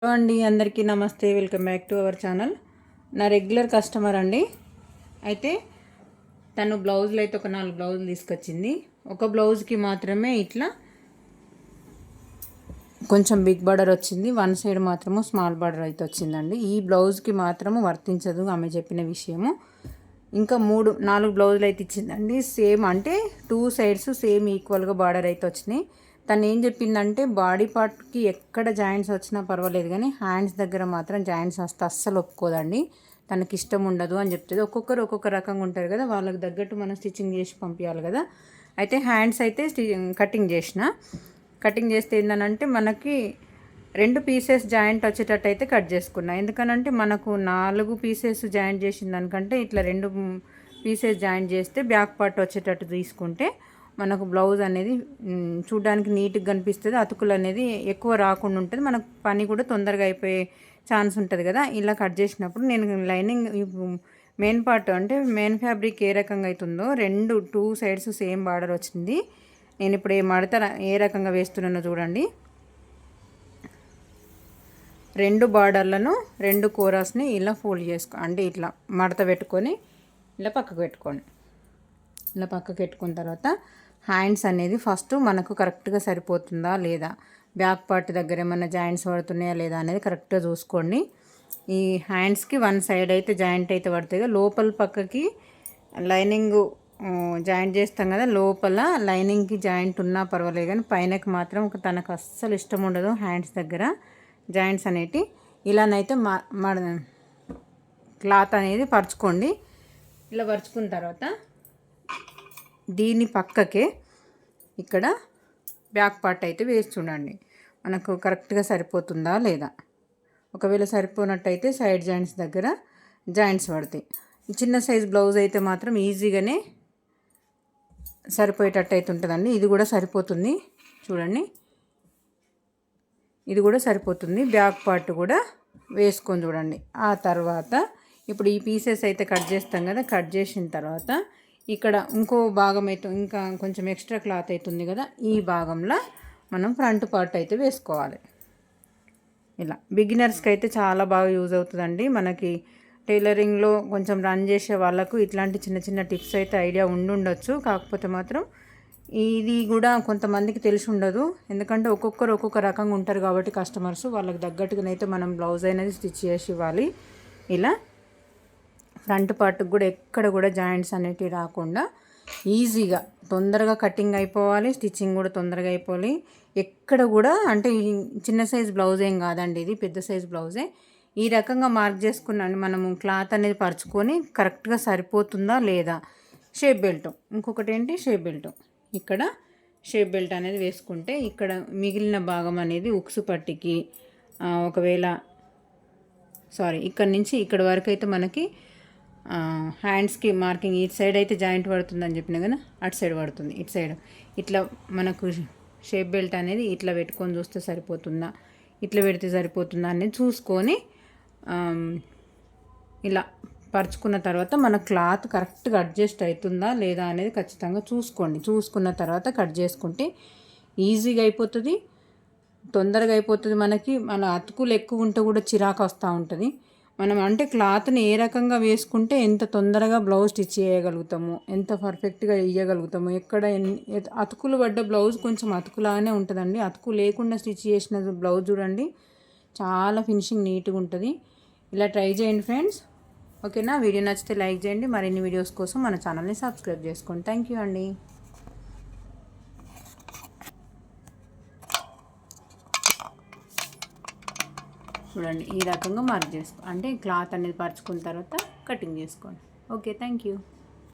Hello అండి, అందరికీ నమస్తే. Welcome back to our channel. నా రెగ్యులర్ కస్టమర్ అండి. అయితే తను బ్లౌజులు అయితే ఒక 4 బ్లౌజులు తీసుకొచ్చింది. ఒక బ్లౌజ్కి మాత్రమే ఇట్లా కొంచెం బిగ్ బార్డర్ వచ్చింది, వన్ సైడ్ మాత్రము స్మాల్ బార్డర్ అయితే వచ్చిందండి. ఈ బ్లౌజ్కి మాత్రము వర్తించదు ఆమె చెప్పిన విషయము. ఇంకా 4 బ్లౌజులు అయితే ఇచ్చిందండి. సేమ్ అంటే 2 సైడ్స్ సేమ్ ఈక్వల్గా బార్డర్ అయితే వచ్చినాయి. తను ఏం చెప్పిందంటే బాడీ పార్ట్కి ఎక్కడ జాయింట్స్ వచ్చినా పర్వాలేదు, కానీ హ్యాండ్స్ దగ్గర మాత్రం జాయింట్స్ వస్తే అస్సలు ఒప్పుకోదండి. తనకి ఇష్టం ఉండదు అని చెప్తుంది. ఒక్కొక్కరు ఒక్కొక్క రకంగా ఉంటారు కదా, వాళ్ళకి తగ్గట్టు మనం స్టిచ్చింగ్ చేసి పంపించాలి కదా. అయితే హ్యాండ్స్ అయితే కటింగ్ చేస్తే ఏంటంటే మనకి 2 పీసెస్ జాయింట్ వచ్చేటట్టు అయితే కట్ చేసుకున్నా. ఎందుకనంటే మనకు 4 పీసెస్ జాయింట్ చేసిన దానికంటే ఇట్లా 2 పీసెస్ జాయింట్ చేస్తే బ్యాక్ పార్ట్ వచ్చేటట్టు తీసుకుంటే మనకు బ్లౌజ్ అనేది చూడడానికి నీట్గా కనిపిస్తుంది. అతుకులు అనేది ఎక్కువ రాకుండా ఉంటుంది. మనకు పని కూడా తొందరగా అయిపోయే ఛాన్స్ ఉంటుంది కదా. ఇలా కట్ చేసినప్పుడు నేను లైనింగ్ మెయిన్ పార్ట్ అంటే మెయిన్ ఫ్యాబ్రిక్ ఏ రకంగా అవుతుందో 2 సైడ్స్ సేమ్ బార్డర్ వచ్చింది. నేను ఇప్పుడు ఏ రకంగా వేస్తున్నానో చూడండి. 2 బార్డర్లను 2 కోరాస్ని ఇలా ఫోల్డ్ అంటే ఇట్లా మడత పెట్టుకొని ఇలా పక్కకు పెట్టుకోండి. ఇలా పక్కకు పెట్టుకున్న తర్వాత హ్యాండ్స్ అనేది ఫస్ట్ మనకు కరెక్ట్గా సరిపోతుందా లేదా, బ్యాక్ పార్ట్ దగ్గర ఏమైనా జాయింట్స్ పడుతున్నాయా లేదా అనేది కరెక్ట్గా చూసుకోండి. ఈ హ్యాండ్స్కి 1 సైడ్ అయితే జాయింట్ అయితే పడుతుంది. లోపల పక్కకి లైనింగ్ జాయింట్ చేస్తాం కదా, లోపల లైనింగ్కి జాయింట్ ఉన్నా పర్వాలేదు, కానీ పైనకి మాత్రం తనకు అస్సలు ఇష్టం ఉండదు హ్యాండ్స్ దగ్గర జాయింట్స్ అనేటి. ఇలానైతే క్లాత్ అనేది పరుచుకోండి. ఇలా పరుచుకున్న తర్వాత దీని పక్కకే ఇక్కడ బ్యాక్ పార్ట్ అయితే వేసి చూడండి, మనకు కరెక్ట్గా సరిపోతుందా లేదా. ఒకవేళ సరిపోనట్టయితే సైడ్ జాయింట్స్ దగ్గర జాయింట్స్ పడతాయి. చిన్న సైజ్ బ్లౌజ్ అయితే మాత్రం ఈజీగానే సరిపోయేటట్టు అయితే ఉంటుందండి. ఇది కూడా సరిపోతుంది చూడండి, ఇది కూడా సరిపోతుంది. బ్యాక్ పార్ట్ కూడా వేసుకొని చూడండి. ఆ తర్వాత ఇప్పుడు ఈ పీసెస్ అయితే కట్ చేస్తాం కదా, కట్ చేసిన తర్వాత ఇక్కడ ఇంకో భాగం అయితే ఇంకా కొంచెం ఎక్స్ట్రా క్లాత్ అవుతుంది కదా, ఈ భాగంలో మనం ఫ్రంట్ పార్ట్ అయితే వేసుకోవాలి. ఇలా బిగినర్స్కి అయితే చాలా బాగా యూజ్ అవుతుందండి. మనకి టైలరింగ్లో కొంచెం రన్ చేసే వాళ్ళకు ఇట్లాంటి చిన్న చిన్న టిప్స్ అయితే ఐడియా ఉండొచ్చు. కాకపోతే మాత్రం ఇది కూడా కొంతమందికి తెలిసి ఉండదు, ఎందుకంటే ఒక్కొక్కరు ఒక్కొక్క రకంగా ఉంటారు కాబట్టి కస్టమర్స్ వాళ్ళకి తగ్గట్టుగానైతే మనం బ్లౌజ్ అనేది స్టిచ్ చేసి ఇవ్వాలి. ఇలా ఫ్రంట్ పార్ట్కి కూడా ఎక్కడ కూడా జాయింట్స్ అనేటివి రాకుండా ఈజీగా తొందరగా కటింగ్ అయిపోవాలి, స్టిచ్చింగ్ కూడా తొందరగా అయిపోవాలి. ఎక్కడ కూడా అంటే చిన్న సైజ్ బ్లౌజ్ ఏం కాదండి, ఇది పెద్ద సైజ్ బ్లౌజే. ఈ రకంగా మార్క్ చేసుకున్నాను మనము క్లాత్ అనేది పరుచుకొని కరెక్ట్గా సరిపోతుందా లేదా. షేప్ బెల్ట్, ఇంకొకటి ఏంటి షేప్ బెల్ట్. ఇక్కడ షేప్ బెల్ట్ అనేది వేసుకుంటే ఇక్కడ మిగిలిన భాగం అనేది ఉక్సు పట్టికి ఒకవేళ ఇక్కడ నుంచి ఇక్కడ వరకు అయితే మనకి హ్యాండ్స్కి మార్కింగ్ ఇటు సైడ్ అయితే జాయింట్ పడుతుందని చెప్పిన కదా, అటు సైడ్ పడుతుంది. ఇటు సైడ్ ఇట్లా మనకు షేప్ బెల్ట్ అనేది ఇట్లా పెట్టుకొని చూస్తే సరిపోతుందా, ఇట్లా పెడితే సరిపోతుందా అనేది చూసుకొని ఇలా పరుచుకున్న తర్వాత మన క్లాత్ కరెక్ట్గా అడ్జస్ట్ అవుతుందా లేదా అనేది ఖచ్చితంగా చూసుకోండి. చూసుకున్న తర్వాత కట్ చేసుకుంటే ఈజీగా అయిపోతుంది, తొందరగా అయిపోతుంది. మన అతుకులు ఎక్కువ ఉంటే కూడా చిరాకు వస్తూ ఉంటుంది. మనం అంటే క్లాత్ని ఏ రకంగా వేసుకుంటే ఎంత తొందరగా బ్లౌజ్ స్టిచ్ చేయగలుగుతాము, ఎంత పర్ఫెక్ట్గా ఇవ్వగలుగుతాము. ఎక్కడ అతుకులు పడ్డ బ్లౌజ్ కొంచెం అతుకులానే ఉంటుందండి. అతుకు లేకుండా స్టిచ్ చేసిన బ్లౌజ్ చూడండి చాలా ఫినిషింగ్ నీట్గా ఉంటుంది. ఇలా ట్రై చేయండి ఫ్రెండ్స్. ఓకేనా, వీడియో నచ్చితే లైక్ చేయండి. మరిన్ని వీడియోస్ కోసం మన ఛానల్ని సబ్స్క్రైబ్ చేసుకోండి. థ్యాంక్ యూ అండి. చూడండి ఈ రకంగా మార్క్ అంటే క్లాత్ అనేది పరుచుకున్న తర్వాత కటింగ్ చేసుకోండి. Okay, thank you.